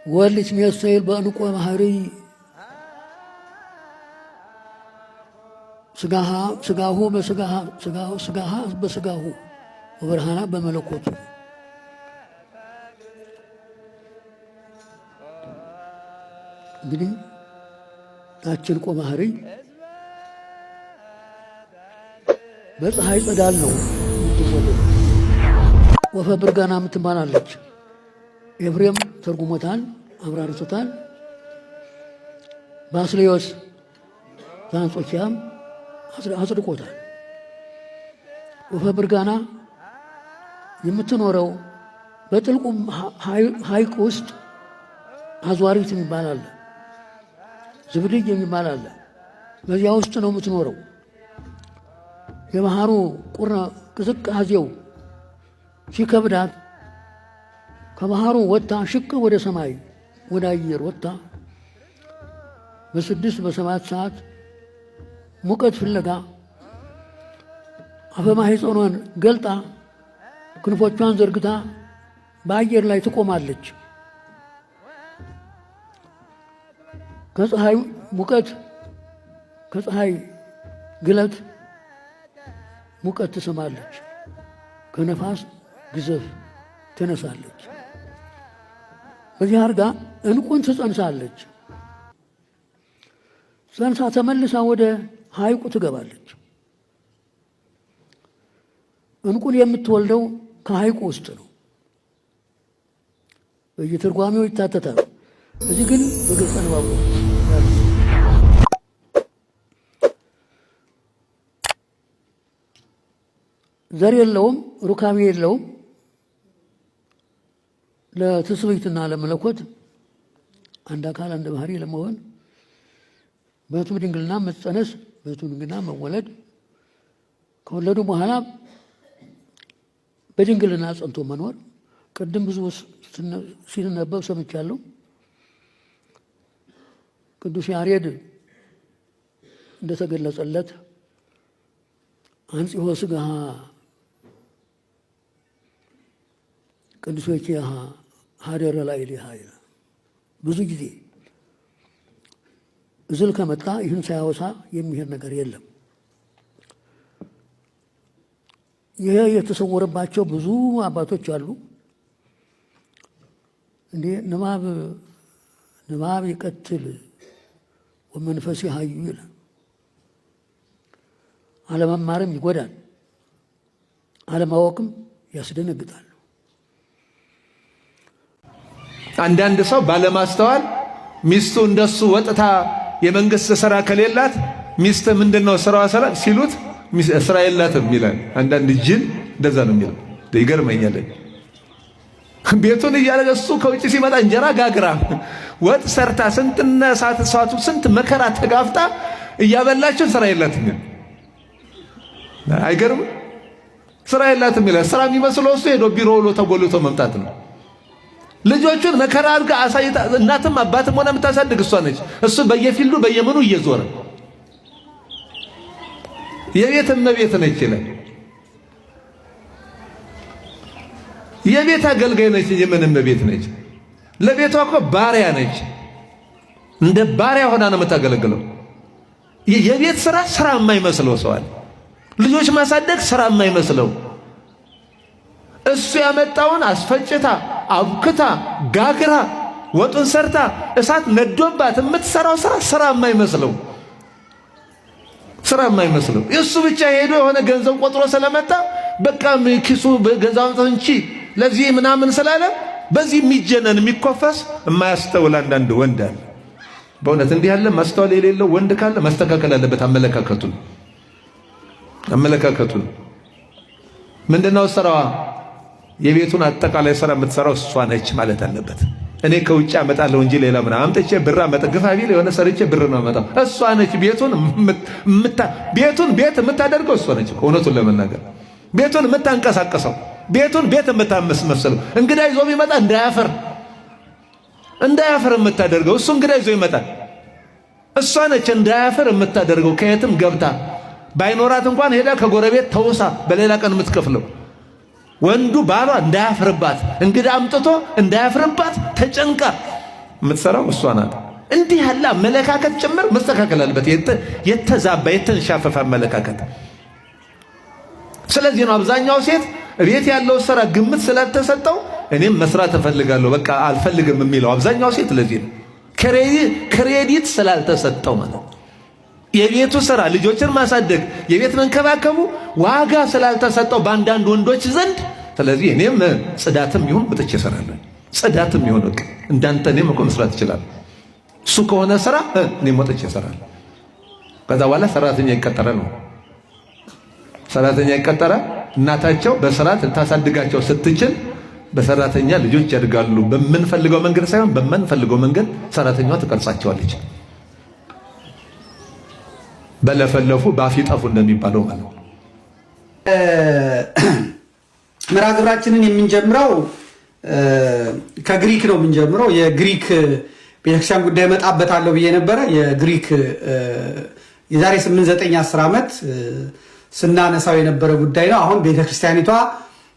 ወልት ሚያሰይል በእንቆ ማህሪ ስጋሁ በስጋሁ ወብርሃና በመለኮቱ እንግዲህ ታችን ቆ ማህሪ በፀሐይ ጸዳል ነው የምትወለደው። ወፈ ብርጋና የምትባላለች። ኤፍሬም ተርጉሞታል፣ አብራርቶታል። ባስልዮስ ዘአንጾኪያም አጽድቆታል። ወፈ ብርጋና የምትኖረው በጥልቁ ሐይቅ ውስጥ አዝዋሪት የሚባል አለ፣ ዝብድይ የሚባል አለ። በዚያ ውስጥ ነው የምትኖረው። የባህሩ ቁርነ ቅዝቃዜው ሲከብዳት ከባህሩ ወጥታ ሽቅ ወደ ሰማይ ወደ አየር ወጥታ በ6 በ7 ሰዓት ሙቀት ፍለጋ አፈ ማኅፀኗን ገልጣ ክንፎቿን ዘርግታ በአየር ላይ ትቆማለች። ከፀሐይ ሙቀት ከፀሐይ ግለት ሙቀት ትሰማለች፣ ከነፋስ ግዘፍ ትነሳለች። በዚህ አድርጋ እንቁን ትጸንሳለች። ጸንሳ ተመልሳ ወደ ሐይቁ ትገባለች። እንቁን የምትወልደው ከሐይቁ ውስጥ ነው። በየትርጓሜው ይታተታል። እዚህ ግን በገጸ ንባቡ ዘር የለውም፣ ሩካቤ የለውም። ለትስብእትና ለመለኮት አንድ አካል አንድ ባህሪ ለመሆን በሕቱም ድንግልና መጸነስ፣ በሕቱም ድንግልና መወለድ፣ ከወለዱ በኋላ በድንግልና ጸንቶ መኖር። ቅድም ብዙ ሲነበብ ሰምቻለሁ። ቅዱስ ያሬድ እንደተገለጸለት አንጽሖ ሥጋሃ ቅዱሶችሃ ሀደረ ላዕሌሃ ይላል። ብዙ ጊዜ እዝል ከመጣ ይህን ሳያወሳ የሚሄድ ነገር የለም። ይሄ የተሰወረባቸው ብዙ አባቶች አሉ። እንዴ ንባብ ይቀትል ወመንፈስ ሀዩ ይላል። አለመማርም ይጎዳል፣ አለማወቅም ያስደነግጣል። አንዳንድ ሰው ባለማስተዋል ሚስቱ እንደሱ ወጥታ የመንግስት ስራ ከሌላት ሚስት ምንድነው ስራዋ ሲሉት ስራ የላትም ይላል። አንዳንድ ጅል እንደዛ ነው የሚለው። ይገርመኛል። ቤቱን እያለ እሱ ከውጭ ሲመጣ እንጀራ ጋግራ ወጥ ሰርታ ስንትና ሰዓቱ ስንት መከራ ተጋፍጣ እያበላችሁ ስራ የላትም ይላል። አይገርም? ስራ የላትም ይላል። ስራ የሚመስለው እሱ ሄዶ ቢሮ ውሎ ተጎልቶ መምጣት ነው። ልጆቹን መከራ አድርጋ አሳይታ እናትም አባትም ሆነ የምታሳድግ እሷ ነች። እሱ በየፊልዱ በየምኑ እየዞረ የቤት እመቤት ነች ይላል። የቤት አገልጋይ ነች። የምን እመቤት ነች? ለቤቷ እኮ ባሪያ ነች። እንደ ባሪያ ሆና ነው የምታገለግለው። የቤት ስራ የማይመስለው ሰው አለ። ልጆች ማሳደግ ስራ የማይመስለው እሱ ያመጣውን አስፈጭታ አብክታ ጋግራ ወጡን ሰርታ እሳት ነዶባት የምትሰራው ስራ የማይመስለው እሱ ብቻ ሄዶ የሆነ ገንዘብ ቆጥሮ ስለመጣ በቃ ኪሱ ገንዘብ እንቺ ለዚህ ምናምን ስላለ በዚህ የሚጀነን የሚኮፈስ የማያስተውል አንዳንድ ወንድ አለ። በእውነት እንዲህ ያለ ማስተዋል የሌለው ወንድ ካለ ማስተካከል አለበት አመለካከቱን። ምንድነው ስራዋ? የቤቱን አጠቃላይ ስራ የምትሰራው እሷ ነች ማለት አለበት። እኔ ከውጭ አመጣለሁ እንጂ ሌላ ምን አምጥቼ ብር አመጣግፋ ቢል የሆነ ሰርቼ ብር ነው አመጣው። እሷ ነች ቤቱን ቤት የምታደርገው እሷ ነች። እውነቱን ለመናገር ቤቱን የምታንቀሳቀሰው፣ ቤቱን ቤት የምታመስመስለው፣ እንግዳ ይዞ ቢመጣ እንዳያፈር የምታደርገው እሱ እንግዳ ይዞ ይመጣል። እሷ ነች እንዳያፈር የምታደርገው። ከየትም ገብታ ባይኖራት እንኳን ሄዳ ከጎረቤት ተውሳ በሌላ ቀን የምትከፍለው። ወንዱ ባሏ እንዳያፍርባት እንግዳ አምጥቶ እንዳያፍርባት ተጨንቃ የምትሰራው እሷ ናት። እንዲህ ያለ አመለካከት ጭምር መስተካከል አለበት፣ የተዛባ የተንሻፈፈ አመለካከት። ስለዚህ ነው አብዛኛው ሴት ቤት ያለው ስራ ግምት ስላልተሰጠው እኔም መስራት እፈልጋለሁ በቃ አልፈልግም የሚለው አብዛኛው ሴት። ለዚህ ነው ክሬዲት ስላልተሰጠው ማለት የቤቱ ስራ ልጆችን ማሳደግ የቤት መንከባከቡ ዋጋ ስላልተሰጠው በአንዳንድ ወንዶች ዘንድ። ስለዚህ እኔም ጽዳትም ይሁን ብጥቼ እሰራለሁ፣ ጽዳትም ይሁን በቃ እንዳንተ እኔም እኮ መስራት እችላለሁ። እሱ ከሆነ ስራ እኔም ወጥቼ እሰራለሁ። ከዛ በኋላ ሰራተኛ ይቀጠረ ነው። ሰራተኛ ይቀጠረ እናታቸው በስርዓት ልታሳድጋቸው ስትችል በሰራተኛ ልጆች ያድጋሉ። በምንፈልገው መንገድ ሳይሆን በማንፈልገው መንገድ ሰራተኛዋ ትቀርጻቸዋለች። በለፈለፉ ባፍ ይጠፉ እንደሚባለው ማለት ነው። መርሃ ግብራችንን የምንጀምረው ከግሪክ ነው የምንጀምረው። የግሪክ ቤተክርስቲያን ጉዳይ መጣበታለሁ ብዬ ነበረ። የግሪክ የዛሬ 8 9 10 ዓመት ስናነሳው የነበረ ጉዳይ ነው። አሁን ቤተክርስቲያኒቷ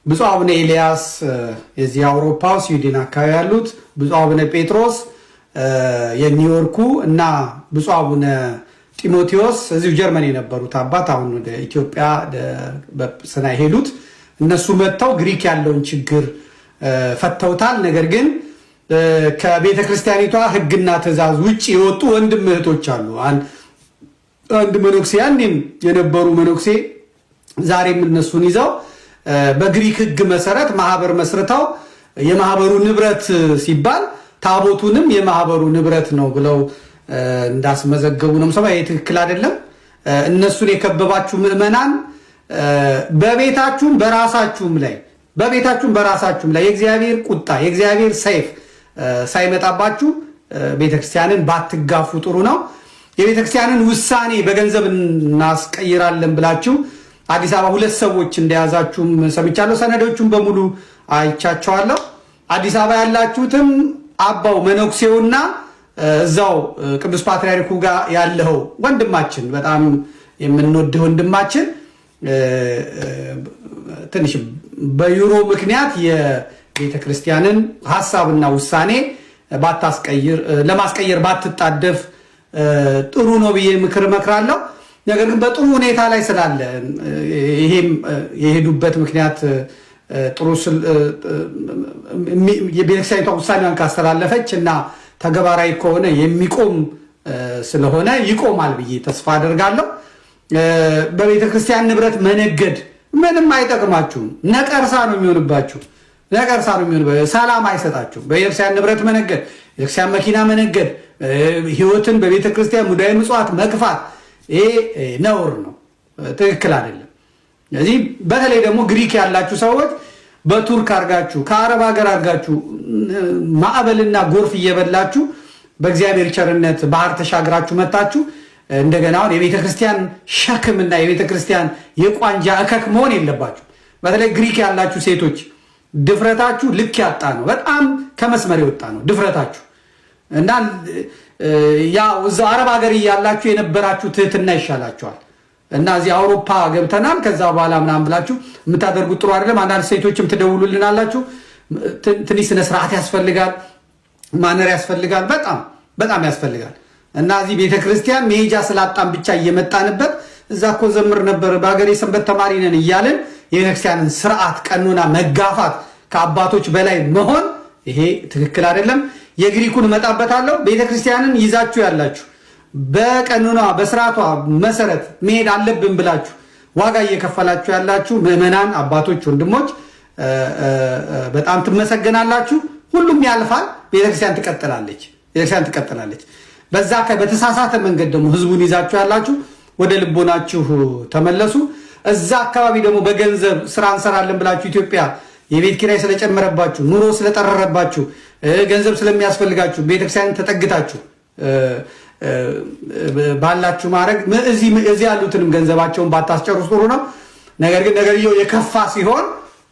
ብፁዕ አቡነ ኤልያስ የዚህ አውሮፓው ስዊድን አካባቢ ያሉት፣ ብፁዕ አቡነ ጴጥሮስ የኒውዮርኩ እና ብፁዕ አቡነ ጢሞቴዎስ እዚሁ ጀርመን የነበሩት አባት አሁን ወደ ኢትዮጵያ በስና ሄዱት። እነሱ መጥተው ግሪክ ያለውን ችግር ፈተውታል። ነገር ግን ከቤተ ክርስቲያኒቷ ሕግና ትእዛዝ ውጭ የወጡ ወንድም እህቶች አሉ። አንድ መነኩሴ ያኔም የነበሩ መነኩሴ ዛሬም እነሱን ይዘው በግሪክ ሕግ መሰረት ማህበር መስርተው የማህበሩ ንብረት ሲባል ታቦቱንም የማህበሩ ንብረት ነው ብለው እንዳስመዘገቡ ነው ሰማ። ይሄ ትክክል አይደለም። እነሱን የከበባችሁ ምዕመናን በቤታችሁም በራሳችሁም ላይ የእግዚአብሔር ቁጣ የእግዚአብሔር ሰይፍ ሳይመጣባችሁ ቤተክርስቲያንን ባትጋፉ ጥሩ ነው። የቤተክርስቲያንን ውሳኔ በገንዘብ እናስቀይራለን ብላችሁ አዲስ አበባ 2 ሰዎች እንደያዛችሁም ሰምቻለሁ። ሰነዶቹን በሙሉ አይቻቸዋለሁ። አዲስ አበባ ያላችሁትም አባው መነኩሴውና እዛው ቅዱስ ፓትርያርኩ ጋር ያለው ወንድማችን በጣም የምንወደው ወንድማችን ትንሽ በዩሮ ምክንያት የቤተ ክርስቲያንን ሐሳብና ውሳኔ ለማስቀየር ባትጣደፍ ጥሩ ነው ብዬ ምክር መክራለሁ። ነገር ግን በጥሩ ሁኔታ ላይ ስላለ ይሄም የሄዱበት ምክንያት ጥሩ የቤተክርስቲያኒቷ ውሳኔዋን ካስተላለፈች እና ተግባራዊ ከሆነ የሚቆም ስለሆነ ይቆማል ብዬ ተስፋ አደርጋለሁ። በቤተ ክርስቲያን ንብረት መነገድ ምንም አይጠቅማችሁም። ነቀርሳ ነው የሚሆንባችሁ። ሰላም አይሰጣችሁም። በቤተክርስቲያን ንብረት መነገድ፣ ቤተክርስቲያን መኪና መነገድ፣ ህይወትን በቤተ ክርስቲያን ሙዳየ ምጽዋት መግፋት ይሄ ነውር ነው፣ ትክክል አይደለም። ስለዚህ በተለይ ደግሞ ግሪክ ያላችሁ ሰዎች በቱርክ አርጋችሁ ከአረብ ሀገር አርጋችሁ ማዕበልና ጎርፍ እየበላችሁ በእግዚአብሔር ቸርነት ባህር ተሻግራችሁ መጣችሁ እንደገና አሁን የቤተ ክርስቲያን ሸክምና የቤተ ክርስቲያን የቋንጃ እከክ መሆን የለባችሁ። በተለይ ግሪክ ያላችሁ ሴቶች ድፍረታችሁ ልክ ያጣ ነው፣ በጣም ከመስመር የወጣ ነው ድፍረታችሁ እና ያው እዛው አረብ ሀገር እያላችሁ የነበራችሁ ትህትና ይሻላችኋል። እና እዚህ አውሮፓ ገብተናል ከዛ በኋላ ምናምን ብላችሁ የምታደርጉት ጥሩ አይደለም። አንዳንድ ሴቶችም ትደውሉልናላችሁ። ትንሽ ስነ ስርዓት ያስፈልጋል፣ ማነር ያስፈልጋል፣ በጣም ያስፈልጋል። እና እዚህ ቤተክርስቲያን መሄጃ ስላጣን ብቻ እየመጣንበት እዛ እኮ ዘምር ነበር በሀገሬ ሰንበት ተማሪ ነን እያልን የቤተክርስቲያንን ስርዓት ቀኖና መጋፋት ከአባቶች በላይ መሆን ይሄ ትክክል አይደለም። የግሪኩን እመጣበታለሁ። ቤተክርስቲያንን ይዛችሁ ያላችሁ በቀኖና በስርዓቷ መሰረት መሄድ አለብን ብላችሁ ዋጋ እየከፈላችሁ ያላችሁ ምዕመናን አባቶች፣ ወንድሞች በጣም ትመሰገናላችሁ። ሁሉም ያልፋል፣ ቤተክርስቲያን ትቀጥላለች። በዛ በተሳሳተ መንገድ ደግሞ ህዝቡን ይዛችሁ ያላችሁ ወደ ልቦናችሁ ተመለሱ። እዛ አካባቢ ደግሞ በገንዘብ ስራ እንሰራለን ብላችሁ ኢትዮጵያ የቤት ኪራይ ስለጨመረባችሁ፣ ኑሮ ስለጠረረባችሁ፣ ገንዘብ ስለሚያስፈልጋችሁ ቤተክርስቲያንን ተጠግታችሁ ባላችሁ ማድረግ እዚህ ያሉትንም ገንዘባቸውን ባታስጨርሱ ጥሩ ነው። ነገር ግን ነገርየው የከፋ ሲሆን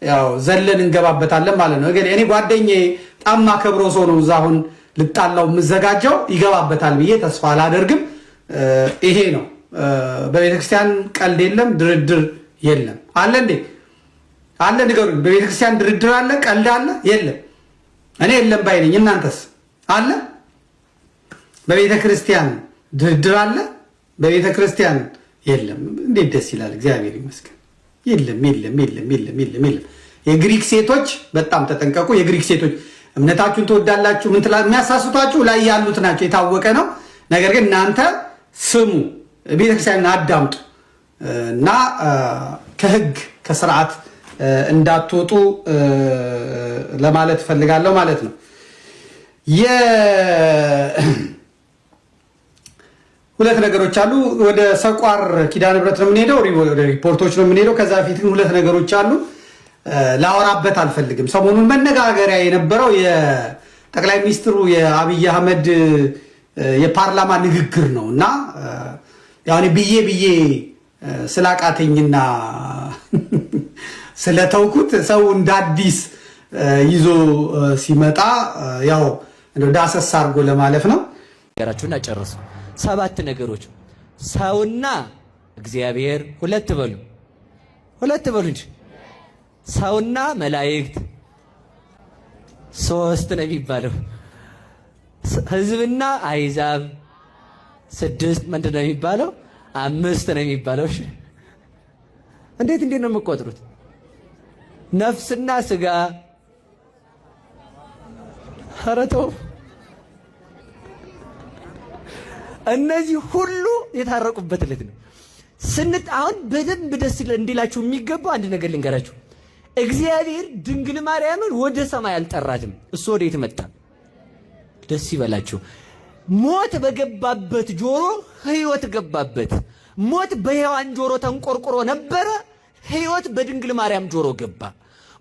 ያው ዘለን እንገባበታለን ማለት ነው። እኔ ጓደኛዬ ጣማ ከብሮ ሰው ነው እዛ አሁን ልጣላው የምዘጋጀው ይገባበታል ብዬ ተስፋ አላደርግም። ይሄ ነው በቤተክርስቲያን ቀልድ የለም፣ ድርድር የለም። አለ እንዴ? አለ ንገሩኝ። በቤተክርስቲያን ድርድር አለ? ቀልድ አለ? የለም። እኔ የለም ባይ ነኝ። እናንተስ አለ? በቤተ ክርስቲያን ድርድር አለ? በቤተ ክርስቲያን የለም። እንዴት ደስ ይላል! እግዚአብሔር ይመስገን። የለም። የግሪክ ሴቶች በጣም ተጠንቀቁ። የግሪክ ሴቶች እምነታችሁን ትወዳላችሁ፣ የሚያሳስቷችሁ ላይ ያሉት ናቸው፣ የታወቀ ነው። ነገር ግን እናንተ ስሙ፣ ቤተክርስቲያንን አዳምጡ እና ከህግ ከስርዓት እንዳትወጡ ለማለት ፈልጋለሁ ማለት ነው። ሁለት ነገሮች አሉ። ወደ ሰቋር ኪዳነ ምሕረት ነው የምንሄደው፣ ወደ ሪፖርቶች ነው የምንሄደው። ከዛ በፊት ግን ሁለት ነገሮች አሉ ላወራበት አልፈልግም። ሰሞኑን መነጋገሪያ የነበረው የጠቅላይ ሚኒስትሩ የአብይ አህመድ የፓርላማ ንግግር ነው እና ያኔ ብዬ ስላቃተኝና ስለተውኩት ሰው እንደ አዲስ ይዞ ሲመጣ ያው ዳሰስ አድርጎ ለማለፍ ነው። ነገራችሁና ጨርሱ። 7 ነገሮች ሰውና እግዚአብሔር ሁለት በሉ እንጂ ሰውና መላእክት 3 ነው የሚባለው። ህዝብና አሕዛብ 6 ምንድን ነው የሚባለው? 5 ነው የሚባለው። እንዴት ነው የምትቆጥሩት? ነፍስና ስጋ ሀረተው እነዚህ ሁሉ የታረቁበት ዕለት ነው። አሁን በደንብ ደስ እንዲላችሁ የሚገባው አንድ ነገር ልንገራችሁ። እግዚአብሔር ድንግል ማርያምን ወደ ሰማይ አልጠራትም። እሱ ወዴት መጣ? ደስ ይበላችሁ። ሞት በገባበት ጆሮ ሕይወት ገባበት። ሞት በሔዋን ጆሮ ተንቆርቆሮ ነበረ። ሕይወት በድንግል ማርያም ጆሮ ገባ።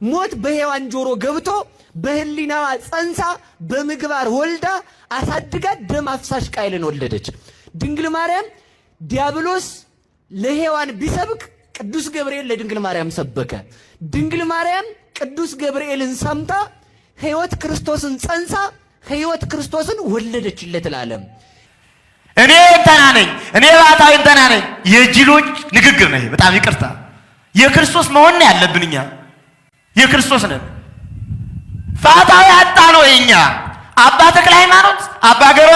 ሞት በሔዋን ጆሮ ገብቶ በህሊናዋ ጸንሳ በምግባር ወልዳ አሳድጋ ደም አፍሳሽ ቃየልን ወለደች። ድንግል ማርያም ዲያብሎስ ለሔዋን ቢሰብክ ቅዱስ ገብርኤል ለድንግል ማርያም ሰበከ። ድንግል ማርያም ቅዱስ ገብርኤልን ሰምታ ሕይወት ክርስቶስን ጸንሳ ሕይወት ክርስቶስን ወለደችለት ለዓለም። እኔ እንተና ነኝ፣ እኔ ባታዊ እንተና ነኝ። የጅሎች ንግግር ነው። በጣም ይቅርታ። የክርስቶስ መሆን ነው ያለብን። እኛ የክርስቶስ ነን። ፋታዊ አጣ ነው የኛ አባ ተክለ ሃይማኖት፣ አባ ገብረ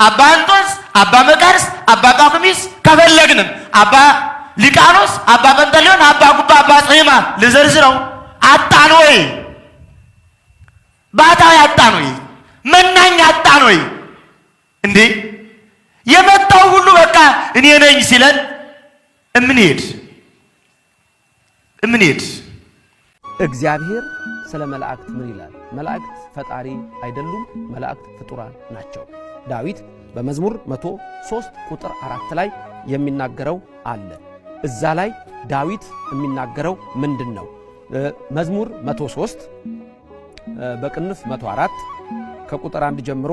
አባ አንጦስ፣ አባ መቃርስ፣ አባ ጳኩሚስ ከፈለግንም አባ ሊቃኖስ፣ አባ ጰንጠሌዎን፣ አባ ጉባ፣ አባ ጽሕማ ልዘርዝረው አጣን ወይ? ባታዊ አጣን ወይ? መናኝ አጣን ወይ? እንዴ የመጣው ሁሉ በቃ እኔ ነኝ ሲለን እምንሄድ እግዚአብሔር ስለ መላእክት ምን ይላል? መላእክት ፈጣሪ አይደሉም፣ መላእክት ፍጡራን ናቸው። ዳዊት በመዝሙር 103 ቁጥር 4 ላይ የሚናገረው አለ። እዛ ላይ ዳዊት የሚናገረው ምንድን ነው? መዝሙር 103 በቅንፍ 104 ከቁጥር 1 ጀምሮ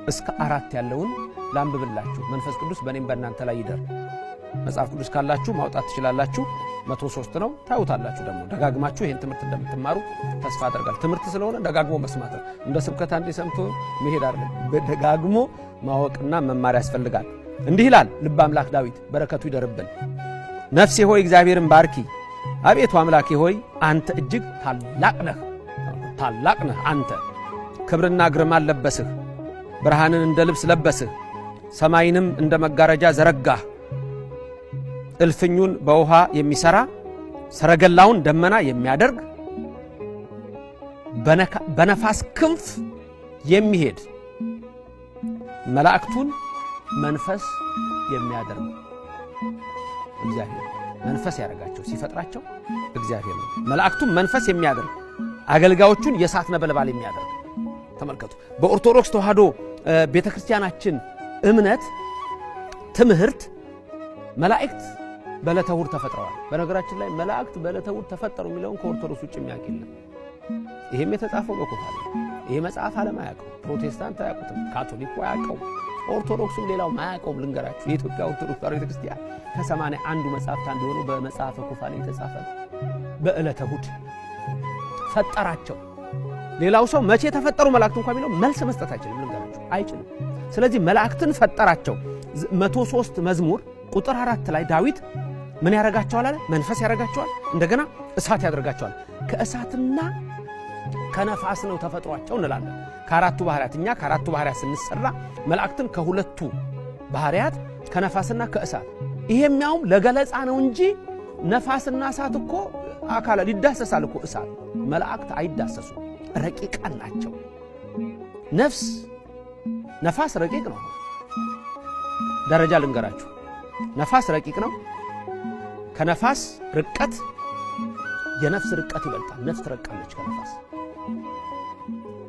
እስከ 4 ያለውን ላንብብላችሁ። መንፈስ ቅዱስ በእኔም በእናንተ ላይ ይደር። መጽሐፍ ቅዱስ ካላችሁ ማውጣት ትችላላችሁ። 103 ነው፣ ታዩታላችሁ። ደግሞ ደጋግማችሁ ይሄን ትምህርት እንደምትማሩ ተስፋ አደርጋለሁ። ትምህርት ስለሆነ ደጋግሞ መስማት ነው። እንደ ስብከት አንዴ ሰምቶ መሄድ አይደለም፣ ደጋግሞ ማወቅና መማር ያስፈልጋል። እንዲህ ይላል ልበ አምላክ ዳዊት፣ በረከቱ ይደርብን። ነፍሴ ሆይ እግዚአብሔርን ባርኪ፣ አቤቱ አምላኬ ሆይ አንተ እጅግ ታላቅ ነህ። አንተ ክብርና ግርማን ለበስህ፣ ብርሃንን እንደ ልብስ ለበስህ፣ ሰማይንም እንደ መጋረጃ ዘረጋህ። እልፍኙን በውሃ የሚሰራ ሰረገላውን ደመና የሚያደርግ በነፋስ ክንፍ የሚሄድ መላእክቱን መንፈስ የሚያደርግ እግዚአብሔር መንፈስ ያደርጋቸው ሲፈጥራቸው እግዚአብሔር ነው። መላእክቱን መንፈስ የሚያደርግ አገልጋዮቹን የእሳት ነበልባል የሚያደርግ ተመልከቱ። በኦርቶዶክስ ተዋሕዶ ቤተክርስቲያናችን እምነት ትምህርት መላእክት በዕለተ እሑድ ተፈጥረዋል። በነገራችን ላይ መላእክት በዕለተ እሑድ ተፈጠሩ የሚለውን ከኦርቶዶክስ ውጭ የሚያውቅ የለም። ይሄም የተጻፈው በኩፋሌ። ይሄ መጽሐፍ ዓለም አያውቀው፣ ፕሮቴስታንት አያውቁትም፣ ካቶሊኩ አያውቀው፣ ኦርቶዶክሱም ሌላው ማያውቀውም። ልንገራችሁ የኢትዮጵያ ኦርቶዶክስ ተዋሕዶ ቤተክርስቲያን ከ81 መጽሐፍት አንዱ የሆነው በመጽሐፈ ኩፋሌ የተጻፈ በዕለተ እሑድ ፈጠራቸው። ሌላው ሰው መቼ ተፈጠሩ መላእክት እንኳን የሚለው መልስ መስጠት አይችልም። ልንገራችሁ አይችልም። ስለዚህ መላእክትን ፈጠራቸው። 103 መዝሙር ቁጥር 4 ላይ ዳዊት ምን ያደርጋቸዋል አለ? መንፈስ ያደርጋቸዋል፣ እንደገና እሳት ያደርጋቸዋል። ከእሳትና ከነፋስ ነው ተፈጥሯቸው እንላለን። ከአራቱ ባህሪያት እኛ ከአራቱ ባህሪያት ስንሰራ መላእክትን ከሁለቱ ባህሪያት ከነፋስና ከእሳት ይሄም ለገለጻ ነው እንጂ ነፋስና እሳት እኮ አካላት ይዳሰሳል እኮ እሳት መላእክት አይዳሰሱ ረቂቃን ናቸው ነፋስ ረቂቅ ነው ደረጃ ልንገራችሁ ነፋስ ረቂቅ ነው ከነፋስ ርቀት የነፍስ ርቀት ይበልጣል ነፍስ ትረቃለች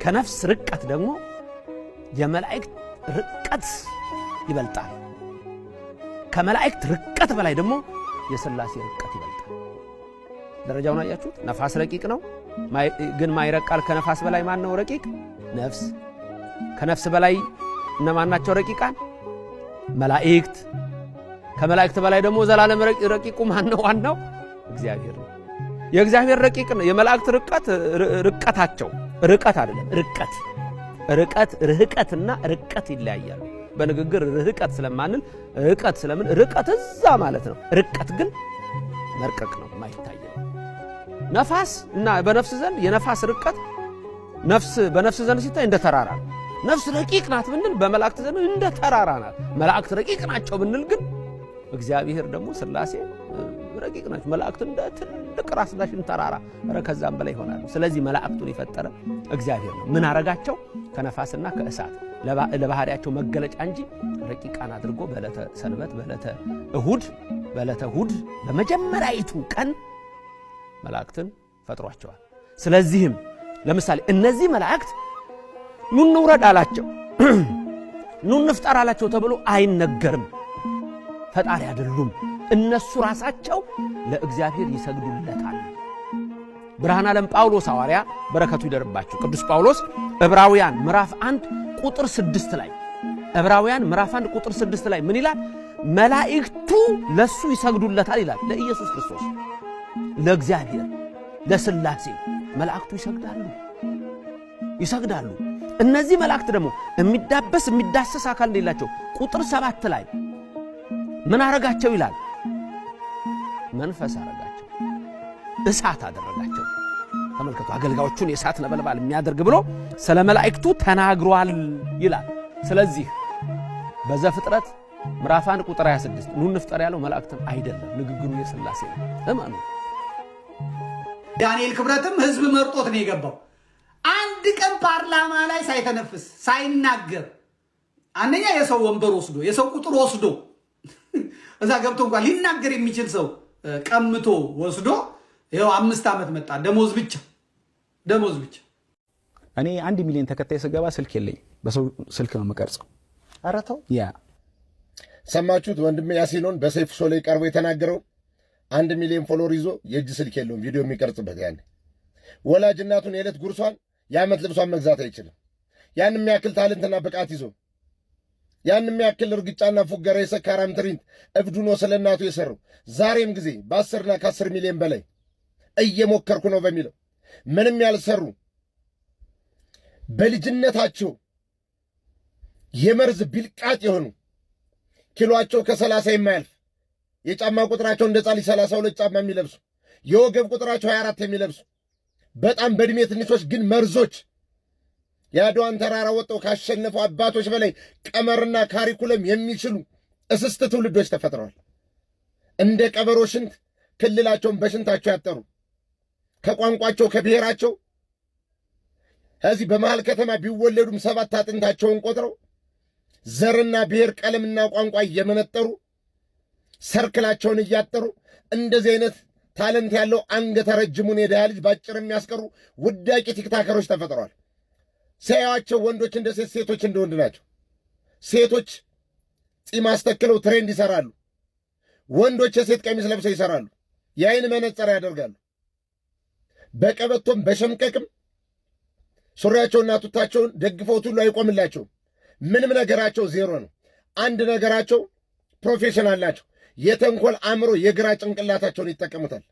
ከነፍስ ርቀት ደግሞ የመላእክት ርቀት ይበልጣል ከመላእክት ርቀት በላይ ደግሞ የሥላሴ ርቀት ይበልጣል ደረጃውን አያችሁት ነፋስ ረቂቅ ነው ግን ማይረቃል ከነፋስ በላይ ማን ነው ረቂቅ ነፍስ ከነፍስ በላይ እነማን ናቸው ረቂቃን መላእክት ከመላእክት በላይ ደግሞ ዘላለም ረቂቁ ማን ነው ዋናው እግዚአብሔር ነው የእግዚአብሔር ረቂቅ ነው የመላእክት ርቀታቸው ርቀት አይደለም ርቀት ርህቀትና ርቀት ይለያያሉ በንግግር ርህቀት ስለማንል ርቀት ስለምን ርቀት እዛ ማለት ነው ርቀት ግን መርቀቅ ነው ማይታይ ነው ነፋስ እና በነፍስ ዘንድ የነፋስ ርቀት ነፍስ በነፍስ ዘንድ ሲታይ እንደ ተራራ ነው ነፍስ ረቂቅ ናት ብንል በመላእክት ዘንድ እንደ ተራራ ናት መላእክት ረቂቅ ናቸው ብንል ግን እግዚአብሔር ደግሞ ሥላሴ ረቂቅ ናቸው መላእክት እንደ ትልቅ ራስ ዳሽን ተራራ ከዛም በላይ ይሆናሉ ስለዚህ መላእክቱን የፈጠረ እግዚአብሔር ነው ምን አረጋቸው ከነፋስና ከእሳት ለባህሪያቸው መገለጫ እንጂ ረቂቃን አድርጎ በዕለተ ሰንበት በዕለተ እሁድ በመጀመሪያይቱ ቀን መላእክትን ፈጥሯቸዋል ስለዚህም ለምሳሌ እነዚህ መላእክት ኑ እንውረድ አላቸው ኑ እንፍጠር አላቸው ተብሎ አይነገርም ፈጣሪ አይደሉም እነሱ ራሳቸው ለእግዚአብሔር ይሰግዱለታል ብርሃነ ዓለም ጳውሎስ ሐዋርያ በረከቱ ይደርባቸው ቅዱስ ጳውሎስ ዕብራውያን ምዕራፍ 1 ቁጥር 6 ላይ ዕብራውያን ምዕራፍ 1 ቁጥር 6 ላይ ምን ይላል መላእክቱ ለሱ ይሰግዱለታል ይላል ለኢየሱስ ክርስቶስ ለእግዚአብሔር ለሥላሴ መላእክቱ ይሰግዳሉ እነዚህ መላእክት ደግሞ የሚዳሰስ አካል እንደሌላቸው ቁጥር 7 ላይ ምን አረጋቸው ይላል መንፈስ አረጋቸው እሳት አደረጋቸው ተመልከቱ አገልጋዮቹን የእሳት ነበልባል የሚያደርግ ብሎ ስለ መላእክቱ ተናግሯል ይላል ስለዚህ በዘፍጥረት ምዕራፍ 1 ቁጥር 26 ኑ እንፍጠር ያለው መላእክትን አይደለም ንግግሩ የሥላሴ ነው እማኑ ዳንኤል ክብረትም ህዝብ መርጦት ነው የገባው አንድ ቀን ፓርላማ ላይ ሳይተነፍስ ሳይናገር አንደኛ የሰው ወንበር ወስዶ የሰው ቁጥር ወስዶ እዛ ገብቶ እንኳን ሊናገር የሚችል ሰው ቀምቶ ወስዶ ይሄው 5 ዓመት መጣ ደሞዝ ብቻ እኔ 1 ሚሊዮን ተከታይ ስገባ ስልክ የለኝ በሰው ስልክ ነው መቀርጸው አረተው ያ ሰማችሁት ወንድሜ ያሲኖን በሰይፉ ሾው ላይ ቀርቦ የተናገረው 1 ሚሊዮን ፎሎወር ይዞ የእጅ ስልክ የለውም ቪዲዮ የሚቀርጽበት ያኔ ወላጅ እናቱን የዕለት ጉርሷን የዓመት ልብሷን መግዛት አይችልም ያንም ያክል ታለንትና ብቃት ይዞ ያንም ያክል እርግጫና ፉገራ የሰካራም ትሪንት እብዱኖ ስለናቱ የሰሩ ዛሬም ጊዜ በ10ና ከ10 ሚሊዮን በላይ እየሞከርኩ ነው በሚለው ምንም ያልሰሩ በልጅነታቸው የመርዝ ቢልቃጥ የሆኑ ኪሎአቸው ከ30 የማያልፍ የጫማ ቁጥራቸው እንደ ጻሊ 32 ጫማ የሚለብሱ የወገብ ቁጥራቸው 24 የሚለብሱ በጣም በእድሜ ትንሾች ግን መርዞች የአድዋን ተራራ ወጥተው ካሸነፉ አባቶች በላይ ቀመርና ካሪኩለም የሚችሉ እስስት ትውልዶች ተፈጥረዋል። እንደ ቀበሮ ሽንት ክልላቸውን በሽንታቸው ያጠሩ ከቋንቋቸው ከብሔራቸው እዚህ በመሃል ከተማ ቢወለዱም 7 አጥንታቸውን ቆጥረው ዘርና ብሔር ቀለምና ቋንቋ እየመነጠሩ ሰርክላቸውን እያጠሩ እንደዚህ አይነት ታለንት ያለው አንገተ ረጅሙን የደሃ ልጅ ባጭር የሚያስቀሩ ውዳቂ ቲክታከሮች ተፈጥረዋል። ሲያዩአቸው ወንዶች እንደ ሴት፣ ሴቶች እንደ ወንድ ናቸው። ሴቶች ጺም አስተክለው ትሬንድ ይሰራሉ። ወንዶች የሴት ቀሚስ ለብሰው ይሰራሉ። የአይን መነጽር ያደርጋሉ። በቀበቶም በሸምቀቅም ሱሪያቸውና ቱታቸውን ደግፈውት ሁሉ አይቆምላቸውም። ምንም ነገራቸው ዜሮ ነው። አንድ ነገራቸው ፕሮፌሽናል ናቸው። የተንኮል አእምሮ የግራ ጭንቅላታቸውን ይጠቀሙታል።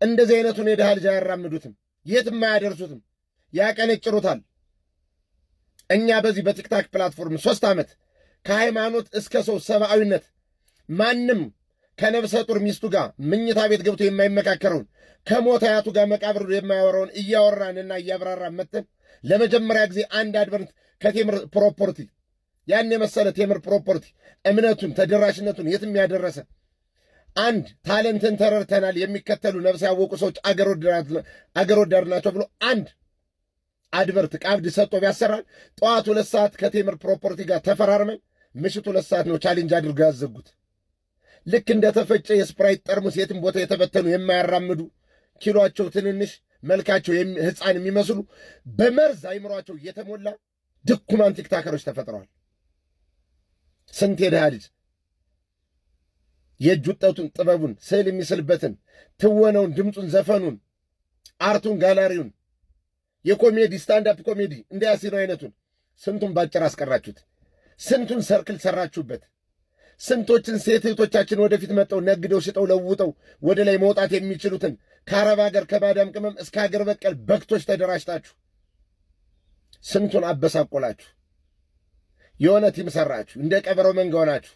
እንደዚህ አይነቱን የድሃ ልጅ አያራምዱትም፣ የትም አያደርሱትም፣ ያቀነጭሩታል። እኛ በዚህ በቲክታክ ፕላትፎርም 3 ዓመት ከሃይማኖት እስከ ሰው ሰብአዊነት ማንም ከነፍሰ ጡር ሚስቱ ጋር ምኝታ ቤት ገብቶ የማይመካከረውን ከሞት አያቱ ጋር መቃብር የማያወራውን እያወራንና እያብራራን መተን ለመጀመሪያ ጊዜ አንድ አድቨርት ከቴምር ፕሮፐርቲ ያን የመሰለ ቴምር ፕሮፐርቲ እምነቱን ተደራሽነቱን የትም ያደረሰ አንድ ታለንትን ተረድተናል የሚከተሉ ነፍስ ያወቁ ሰዎች አገር ወዳድ ናቸው ብሎ አንድ አድቨርት ቃብድ ሰጥቶ ቢያሰራል ጠዋት 2 ሰዓት ከቴምር ፕሮፐርቲ ጋር ተፈራርመን ምሽቱ 2 ሰዓት ነው ቻሌንጅ አድርገው ያዘጉት። ልክ እንደተፈጨ የስፕራይት ጠርሙስ የትም ቦታ የተበተኑ የማያራምዱ ኪሎአቸው ትንንሽ መልካቸው ሕፃን የሚመስሉ በመርዝ አይምሯቸው የተሞላ ድኩማን ቲክታከሮች ተፈጥረዋል። ስንት የድሃ ልጅ የእጅ ውጤቱን ጥበቡን ስዕል የሚስልበትን ትወነውን ድምፁን ዘፈኑን አርቱን ጋላሪውን የኮሜዲ ስታንዳፕ ኮሜዲ እንደ ያሲኖ አይነቱን ስንቱን ባጭር አስቀራችሁት። ስንቱን ሰርክል ሰራችሁበት። ስንቶችን ሴት እህቶቻችን ወደፊት መጠው ነግደው ሽጠው ለውጠው ወደ ላይ መውጣት የሚችሉትን ከአረብ ሀገር ከባዳም ቅመም እስከ ሀገር በቀል በክቶች ተደራጅታችሁ ስንቱን አበሳቆላችሁ። የሆነ ቲም ሰራችሁ። እንደ ቀበረው መንጋ ሆናችሁ።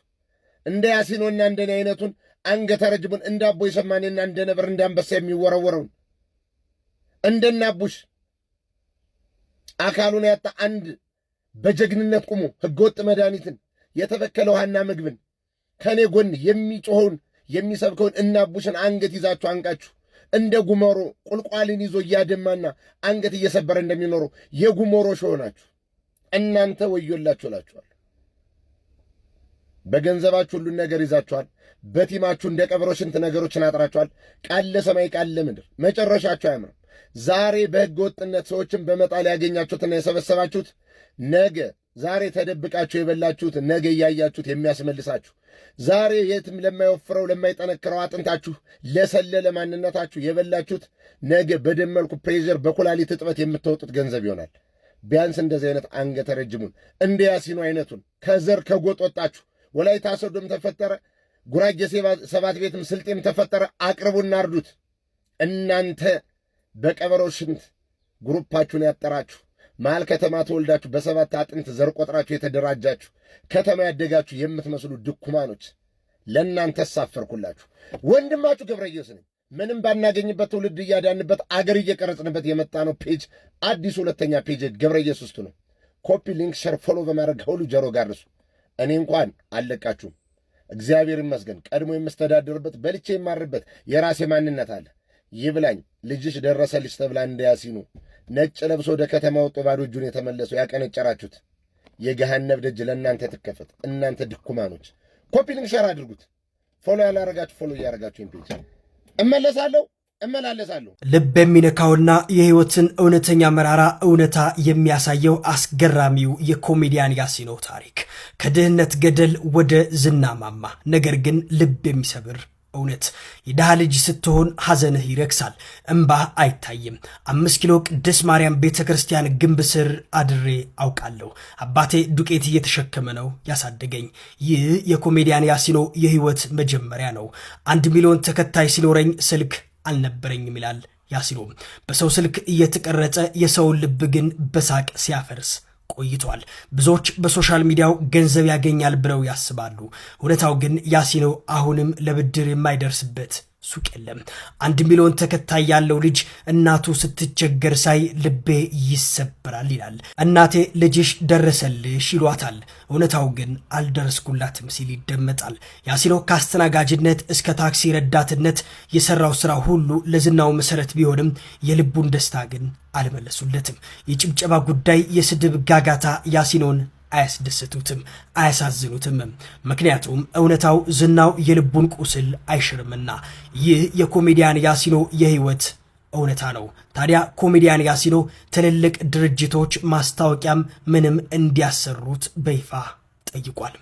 እንደ ያሲኖና እንደኔ አይነቱን አንገተ ረጅሙን እንደ አቦይ ሰማኔና እንደ ነብር እንደ አንበሳ የሚወረወረውን እንደናቡሽ አካሉን ያጣ አንድ በጀግንነት ቁሞ ህገወጥ መድኃኒትን የተበከለ ውሃና ምግብን ከኔ ጎን የሚጮኸውን የሚሰብከውን እናቡሽን አንገት ይዛችሁ አንቃችሁ እንደ ጉሞሮ ቁልቋልን ይዞ እያደማና አንገት እየሰበረ እንደሚኖረው የጉሞሮ ሾህ ናችሁ። እናንተ ወዮላችሁ እላችኋለሁ። በገንዘባችሁ ሁሉን ነገር ይዛችኋል። በቲማችሁ እንደ ቀበሮ ሽንት ነገሮችን አጥራችኋል። ቃል ለሰማይ ቃል ለምድር መጨረሻችሁ አያምርም። ዛሬ በሕገ ወጥነት ሰዎችን በመጣል ያገኛችሁትና የሰበሰባችሁት ነገ ዛሬ ተደብቃችሁ የበላችሁት ነገ እያያችሁት የሚያስመልሳችሁ ዛሬ የትም ለማይወፍረው ለማይጠነክረው አጥንታችሁ ለሰለለ ማንነታችሁ የበላችሁት ነገ በደም መልኩ ፕሬዠር በኩላሊት እጥበት የምትወጡት ገንዘብ ይሆናል። ቢያንስ እንደዚህ አይነት አንገተ ረጅሙን እንደ ያሲኑ አይነቱን ከዘር ከጎጥ ወጣችሁ ወላይታ ሶዶም ተፈጠረ፣ ጉራጌ ሰባት ቤትም ስልጤም ተፈጠረ፣ አቅርቡና አርዱት። እናንተ በቀበሮ ሽንት ግሩፓችሁን ያጠራችሁ መሃል ከተማ ተወልዳችሁ በሰባት አጥንት ዘር ቆጥራችሁ የተደራጃችሁ ከተማ ያደጋችሁ የምትመስሉ ድኩማኖች ለእናንተ ሳፈርኩላችሁ። ወንድማችሁ ገብረየስ ነኝ። ምንም ባናገኝበት ትውልድ እያዳንበት አገር እየቀረጽንበት የመጣ ነው ፔጅ አዲስ ሁለተኛ ፔጅ ገብረየስ ውስጥ ነው። ኮፒ ሊንክ ሸር ፎሎ በማድረግ ሁሉ ጀሮ ጋርሱ። እኔ እንኳን አለቃችሁም እግዚአብሔር ይመስገን ቀድሞ የምስተዳድርበት በልቼ የማርበት የራሴ ማንነት አለ። ይብላኝ ልጅሽ ደረሰልሽ ተብላ እንደያሲኑ ነጭ ለብሶ ወደ ከተማ ወጥቶ ባዶ እጁን የተመለሰው ያቀነጨራችሁት የገሃነብ ደጅ ለእናንተ ትከፈት። እናንተ ድኩማኖች ኮፒ ሊንክ ሸር አድርጉት። ፎሎ ያላረጋችሁ ፎሎ እያረጋችሁ ኢምፔጅ እመላለሳለሁ። ልብ የሚነካውና የህይወትን እውነተኛ መራራ እውነታ የሚያሳየው አስገራሚው የኮሜዲያን ያሲኖ ታሪክ ከድህነት ገደል ወደ ዝና ማማ፣ ነገር ግን ልብ የሚሰብር እውነት። የድሃ ልጅ ስትሆን ሐዘንህ ይረክሳል፣ እምባህ አይታይም። 5 ኪሎ ቅድስት ማርያም ቤተ ክርስቲያን ግንብ ስር አድሬ አውቃለሁ። አባቴ ዱቄት እየተሸከመ ነው ያሳደገኝ። ይህ የኮሜዲያን ያሲኖ የህይወት መጀመሪያ ነው። 1 ሚሊዮን ተከታይ ሲኖረኝ ስልክ አልነበረኝም ይላል ያሲኖ። በሰው ስልክ እየተቀረጸ የሰውን ልብ ግን በሳቅ ሲያፈርስ ቆይቷል። ብዙዎች በሶሻል ሚዲያው ገንዘብ ያገኛል ብለው ያስባሉ። እውነታው ግን ያሲኖ አሁንም ለብድር የማይደርስበት ሱቅ የለም። 1 ሚሊዮን ተከታይ ያለው ልጅ እናቱ ስትቸገር ሳይ ልቤ ይሰበራል ይላል። እናቴ ልጅሽ ደረሰልሽ ይሏታል። እውነታው ግን አልደረስኩላትም ሲል ይደመጣል። ያሲኖ ከአስተናጋጅነት እስከ ታክሲ ረዳትነት የሰራው ስራ ሁሉ ለዝናው መሰረት ቢሆንም የልቡን ደስታ ግን አልመለሱለትም። የጭብጨባ ጉዳይ፣ የስድብ ጋጋታ ያሲኖን አያስደስቱትም፣ አያሳዝኑትም። ምክንያቱም እውነታው ዝናው የልቡን ቁስል አይሽርምና። ይህ የኮሜዲያን ያሲኖ የህይወት እውነታ ነው። ታዲያ ኮሜዲያን ያሲኖ ትልልቅ ድርጅቶች ማስታወቂያም ምንም እንዲያሰሩት በይፋ ጠይቋል።